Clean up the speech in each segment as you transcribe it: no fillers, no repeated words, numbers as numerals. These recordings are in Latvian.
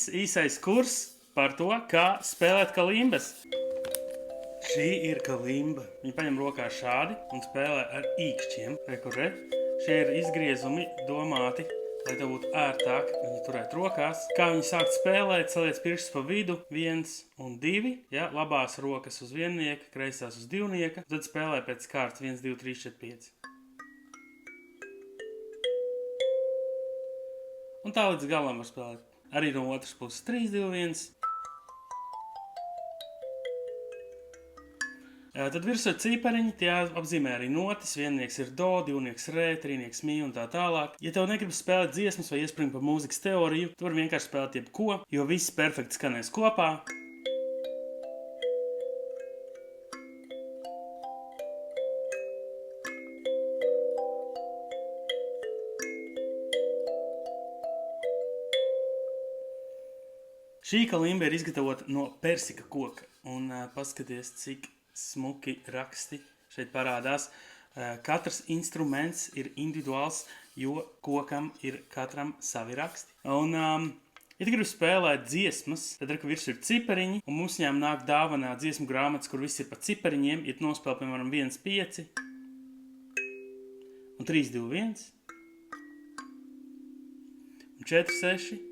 īsais kurs par to, kā spēlēt kalimbas. Šī ir kalimba. Viņi paņem rokā šādi un spēlē ar īkšķiem. Re. Šie ir izgriezumi domāti, lai tev būtu ērtāk viņu turēt rokās. Kā viņi sākt spēlēt, saliec pirkstus pa vidu, 1 un 2, ja, labās rokas uz viennieka, kreisās uz divnieka, tad spēlē pēc kārtas 1, 2, 3, 4, 5. Un tā līdz galam var spēlēt. Arī no otras puses 3, 2, 1. Tad virsū cipariņi, tie apzīmē arī notis, viennieks ir do, divnieks re, trīnieks mi un tā tālāk. Ja tev negribas spēlēt dziesmas vai iespringt par mūzikas teoriju, tu vari vienkārši spēlēt jebko, jo viss perfekti skanēs kopā. Šī kalimba ir izgatavota no persika koka, un paskaties, cik smuki raksti šeit parādās. Katrs instruments ir individuāls, jo kokam ir katram savi raksti. Un, ja tu gribi spēlēt dziesmas, tad ka virsū ir cipariņi, un mums viņām nāk dāvanā dziesmu grāmatas, kur viss ir pa cipariņiem. Ja tu nospēl, piemēram, 1, 5 un 3, 2, 1 un 4, 6.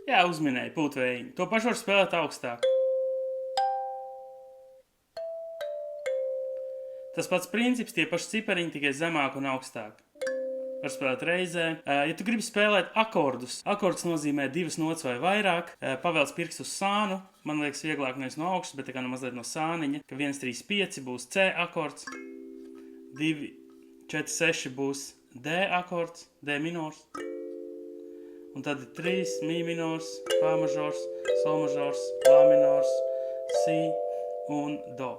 Jā, uzminēji, pūtvējiņi. To pašu var spēlēt augstāk. Tas pats princips, tie paši cipariņi, tikai zemāk un augstāk. Var spēlēt reizē. Ja tu gribi spēlēt akordus, akords nozīmē 2 nots vai vairāk, pavelc pirkstu uz sānu, man liekas vieglāk nevis no augšas, bet tā kā no mazliet no sāniņa, ka 1, 3, 5 būs C akords, 2, 4, 6 būs D akords, D minors. Un tad ir 3, mi minors, fa mažors, sol mažors, la minors, si un do.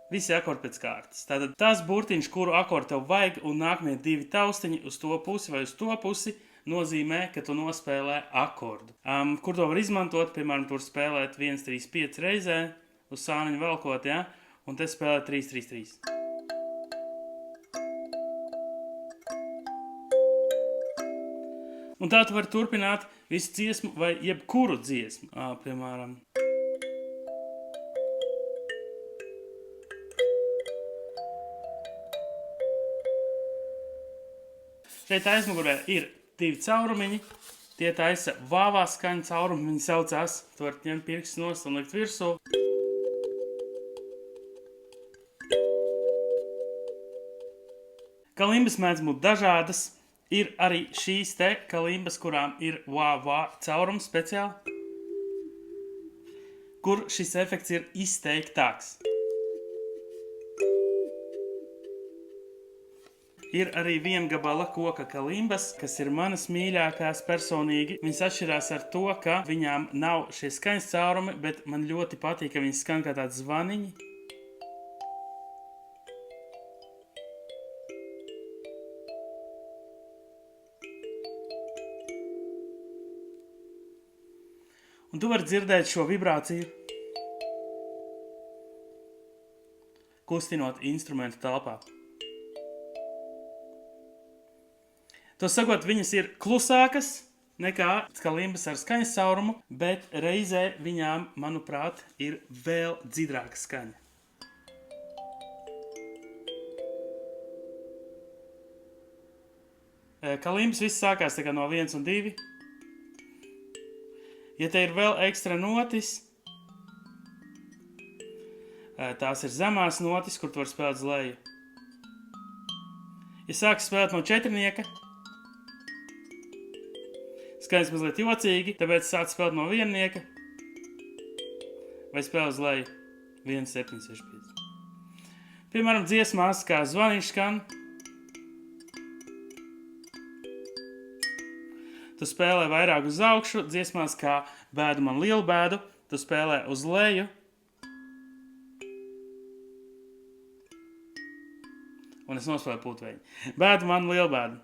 Visi akordi pēc kārtas. Tātad tas burtiņš, kuru akordu tev vajag, un nākamie 2 taustiņi uz to pusi vai uz to pusi, nozīmē, ka tu nospēlē akordu. Kur to var izmantot? Piemēram, tur spēlēt 1, 3, 5 reizē, uz sāniņu velkot, ja? Un te spēlēt 3, 3, 3. Un tā tu vari turpināt visu dziesmu vai jebkuru dziesmu. Piemēram. Šeit aizmugurē ir 2 caurumiņi. Tie taisa vāvā skaņa caurumi, viņi saucās. Tu vari ņemt pirkstus nost un likt virsū. Kalimbas mēdz būt dažādas. Ir arī šīs te kalimbas, kurām ir vā caurums speciāli, kur šis efekts ir izteiktāks. Ir arī viengabala koka kalimbas, kas ir manas mīļākās personīgi. Viņas atšķirās ar to, ka viņām nav šie skaņas caurumi, bet man ļoti patīk, ka viņas skan kā tāds zvaniņi. Un tu vari dzirdēt šo vibrāciju, kustinot instrumentu telpā. To sakot, viņas ir klusākas nekā kalimbas ar skaņas caurumu, bet reizē viņām, manuprāt, ir vēl dzidrāka skaņa. Kalimbas viss sākās tā kā no 1 un 2. Ja te ir vēl ekstra notis, tās ir zemās notis, kur tu var spēlēt uz leju. Ja sāks spēlēt no četrnieka, skaņas mazliet jocīgi, tāpēc sāc spēlēt no viennieka vai spēlēt uz leju 1, 7, 6, 5. Piemēram, dziesmās, kā zvaniņš skan, tu spēlē vairāk uz augšu, dziesmās kā bēdu man lielu bēdu, tu spēlē uz leju. Un es nospēlēju pūtveļu. Bēdu man lielu bēdu.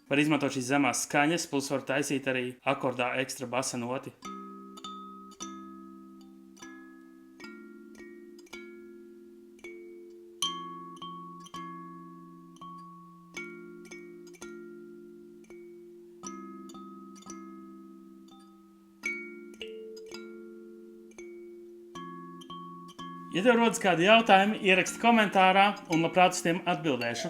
Var izmantot šīs zemās skaņas, plus var taisīt arī akordā ekstra basa noti. Ja tev rodas kādi jautājumi, ieraksti komentārā un labprāt uz tiem atbildēšu.